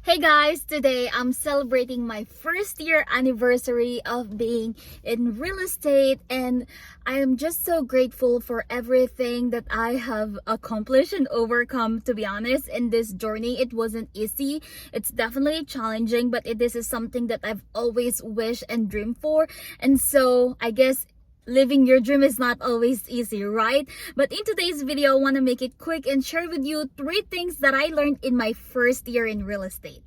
Hey guys, today I'm celebrating my first year anniversary of being in real estate, and I am just so grateful for everything that I have accomplished and overcome. To be honest, in this journey, it wasn't easy. It's definitely challenging, but this is something that I've always wished and dreamed for. And so I guess living your dream is not always easy, right? But in today's video, I want to make it quick and share with you 3 things that I learned in my first year in real estate.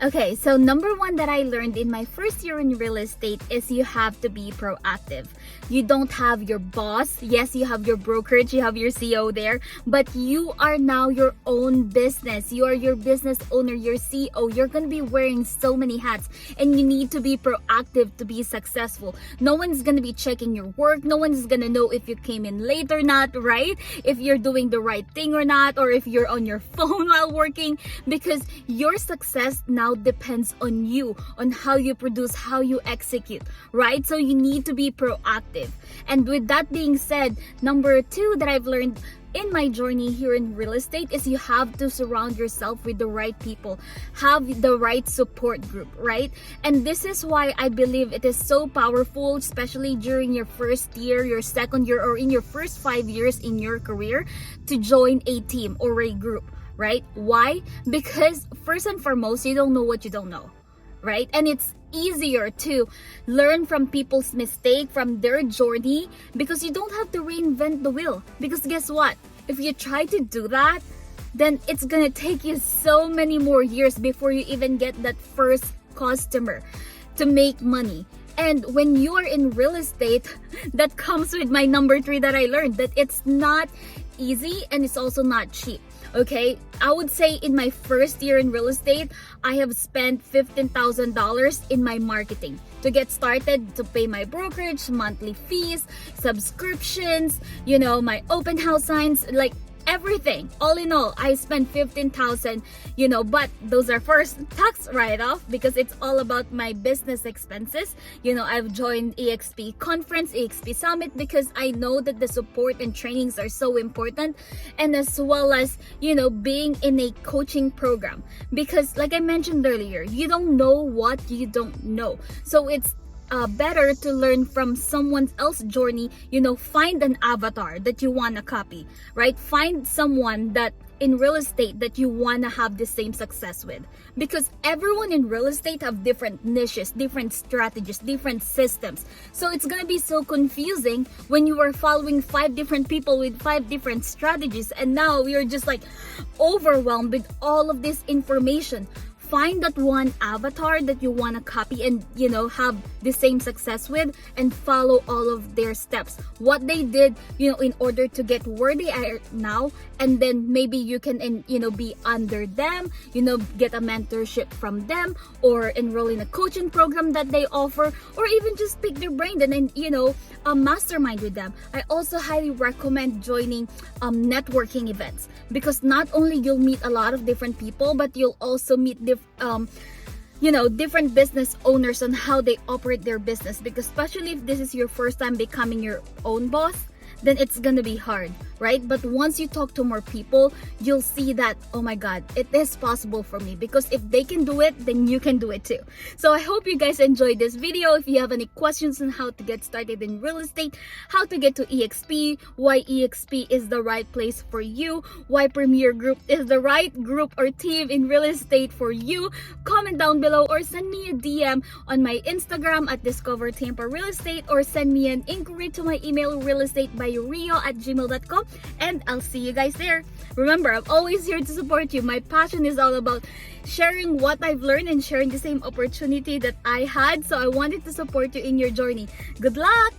Okay, so number one that I learned in my first year in real estate is you have to be proactive. You don't have your boss. Yes, you have your brokerage, you have your CEO there, but you are now your own business. You are your business owner, your CEO. You're going to be wearing so many hats, and you need to be proactive to be successful. No one's going to be checking your work. No one's going to know if you came in late or not, right? If you're doing the right thing or not, or if you're on your phone while working, because your success now depends on you, on how you produce, how you execute, right? So you need to be proactive. And with that being said, number 2 that I've learned in my journey here in real estate is you have to surround yourself with the right people, have the right support group, right? And this is why I believe it is so powerful, especially during your first year, your second year, or in your first 5 years in your career, to join a team or a group. Right? Why? Because first and foremost, you don't know what you don't know, right? And it's easier to learn from people's mistake, from their journey, because you don't have to reinvent the wheel. Because guess what? If you try to do that, then it's gonna take you so many more years before you even get that first customer to make money. And when you are in real estate, that comes with my number 3 that I learned, that it's not easy and it's also not cheap. Okay, I would say in my first year in real estate, I have spent $15,000 in my marketing to get started, to pay my brokerage, monthly fees, subscriptions, my open house signs, like everything. All in all, I spent $15,000, but those are first tax write-off because it's all about my business expenses. I've joined EXP conference, EXP summit, because I know that the support and trainings are so important, and as well as, being in a coaching program, because like I mentioned earlier, you don't know what you don't know. So it's better to learn from someone else's journey. Find an avatar that you want to copy, right? Find someone that in real estate that you want to have the same success with, because everyone in real estate have different niches, different strategies, different systems. So it's going to be so confusing when you are following 5 different people with 5 different strategies, and now you're just like overwhelmed with all of this information. Find that one avatar that you want to copy and have the same success with, and follow all of their steps, what they did in order to get where they are now. And then maybe you can be under them, get a mentorship from them, or enroll in a coaching program that they offer, or even just pick their brain and then a mastermind with them. I also highly recommend joining networking events, because not only you'll meet a lot of different people, but you'll also meet different business owners on how they operate their business. Because especially if this is your first time becoming your own boss, then it's gonna be hard, right? But once you talk to more people, you'll see that, oh my God, it is possible for me, because if they can do it, then you can do it too. So I hope you guys enjoyed this video. If you have any questions on how to get started in real estate, how to get to EXP, why EXP is the right place for you, why Premier Group is the right group or team in real estate for you, comment down below or send me a DM on my Instagram at Discover Tampa Real Estate, or send me an inquiry to my email, realestatebyrio@gmail.com, and I'll see you guys there. Remember, I'm always here to support you. My passion is all about sharing what I've learned and sharing the same opportunity that I had. So I wanted to support you in your journey. Good luck!